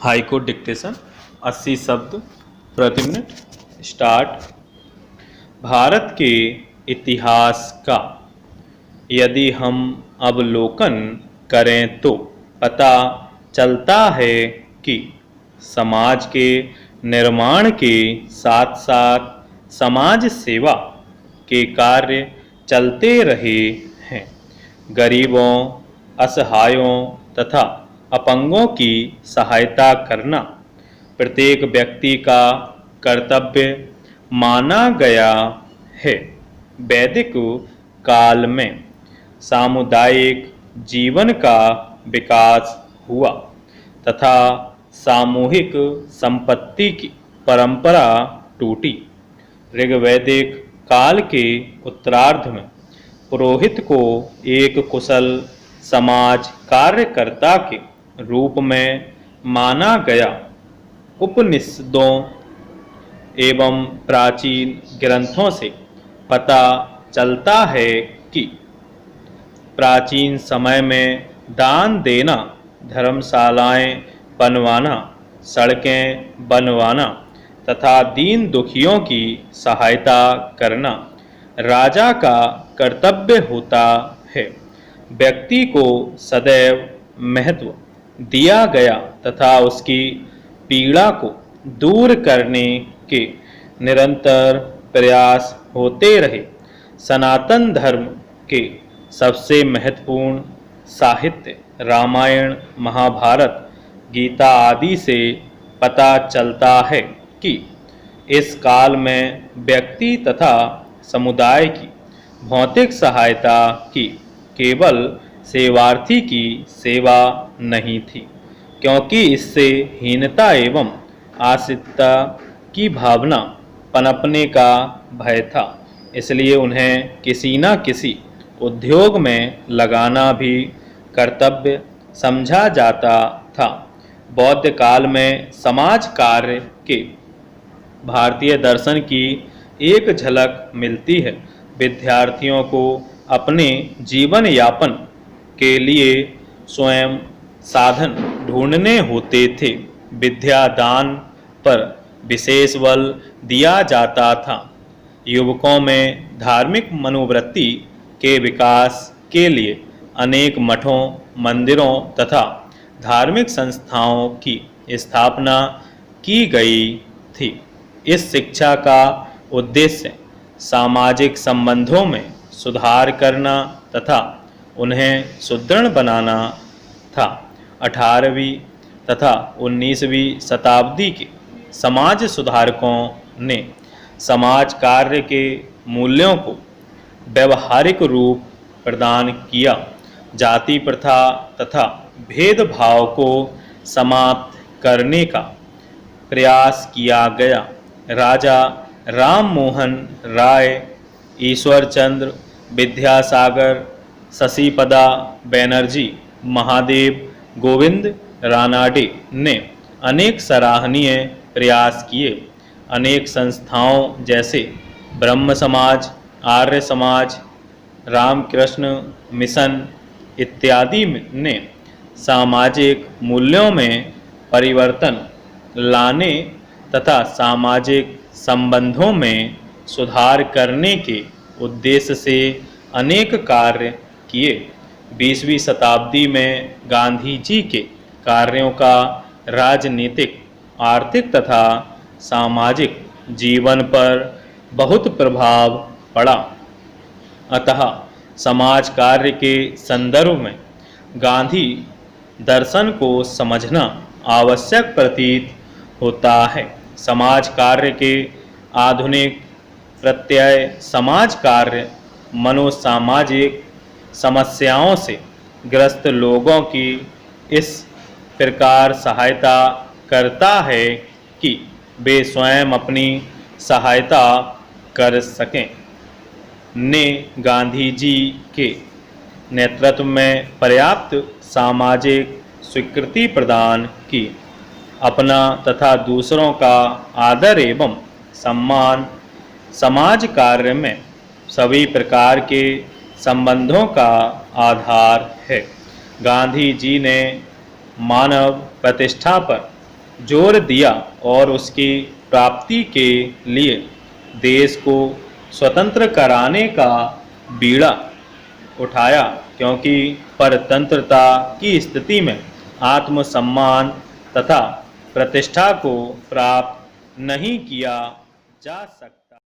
Haiku dictation 80 शब्द प्रति minute. Start. Bharat के इतिहास का यदि हम अवलोकन करें तो पता चलता है कि समाज के निर्माण के साथ साथ समाज सेवा के कार्य चलते रहे हैं। गरीबों, असहायों तथा अपंगों की सहायता करना प्रत्येक व्यक्ति का कर्तव्य माना गया है। वैदिक काल में सामुदायिक जीवन का विकास हुआ तथा सामूहिक संपत्ति की परंपरा टूटी। ऋग्वैदिक काल के उत्तरार्ध में पुरोहित को एक कुशल समाज कार्यकर्ता के रूप में माना गया। उपनिषदों एवं प्राचीन ग्रंथों से पता चलता है कि प्राचीन समय में दान देना, धर्मशालाएं बनवाना, सड़कें बनवाना तथा दीन दुखियों की सहायता करना राजा का कर्तव्य होता है। व्यक्ति को सदैव महत्व दिया गया तथा उसकी पीड़ा को दूर करने के निरंतर प्रयास होते रहे। सनातन धर्म के सबसे महत्वपूर्ण साहित्य रामायण, महाभारत, गीता आदि से पता चलता है कि इस काल में व्यक्ति तथा समुदाय की भौतिक सहायता की केवल सेवार्थी की सेवा नहीं थी, क्योंकि इससे हीनता एवं आश्रितता की भावना पनपने का भय था। इसलिए उन्हें किसी न किसी उद्योग में लगाना भी कर्तव्य समझा जाता था। बौद्ध काल में समाज कार्य के भारतीय दर्शन की एक झलक मिलती है। विद्यार्थियों को अपने जीवन यापन के लिए स्वयं साधन ढूंढने होते थे। विद्या दान पर विशेष बल दिया जाता था। युवकों में धार्मिक मनोवृत्ति के विकास के लिए अनेक मठों, मंदिरों तथा धार्मिक संस्थाओं की स्थापना की गई थी। इस शिक्षा का उद्देश्य सामाजिक संबंधों में सुधार करना तथा उन्हें सुदृढ़ बनाना था। 18वीं तथा 19वीं शताब्दी के समाज सुधारकों ने समाज कार्य के मूल्यों को व्यवहारिक रूप प्रदान किया। जाति प्रथा तथा भेदभाव को समाप्त करने का प्रयास किया गया। राजा राम मोहन राय, ईश्वर चंद्र विद्यासागर, शशिपदा बैनर्जी, महादेव गोविंद रानाडे ने अनेक सराहनीय प्रयास किए। अनेक संस्थाओं जैसे ब्रह्म समाज, आर्य समाज, रामकृष्ण मिशन इत्यादि ने सामाजिक मूल्यों में परिवर्तन लाने तथा सामाजिक संबंधों में सुधार करने के उद्देश्य से अनेक कार्य किए। 20वीं शताब्दी में गांधी जी के कार्यों का राजनीतिक, आर्थिक तथा सामाजिक जीवन पर बहुत प्रभाव पड़ा। अतः समाज कार्य के संदर्भ में गांधी दर्शन को समझना आवश्यक प्रतीत होता है। समाज कार्य के आधुनिक प्रत्यय समाज कार्य मनोसामाजिक समस्याओं से ग्रस्त लोगों की इस प्रकार सहायता करता है कि वे स्वयं अपनी सहायता कर सकें। ने गांधी जी के नेतृत्व में पर्याप्त सामाजिक स्वीकृति प्रदान की। अपना तथा दूसरों का आदर एवं सम्मान समाज कार्य में सभी प्रकार के संबंधों का आधार है। गांधी जी ने मानव प्रतिष्ठा पर जोर दिया और उसकी प्राप्ति के लिए देश को स्वतंत्र कराने का बीड़ा उठाया, क्योंकि परतंत्रता की स्थिति में आत्मसम्मान तथा प्रतिष्ठा को प्राप्त नहीं किया जा सकता।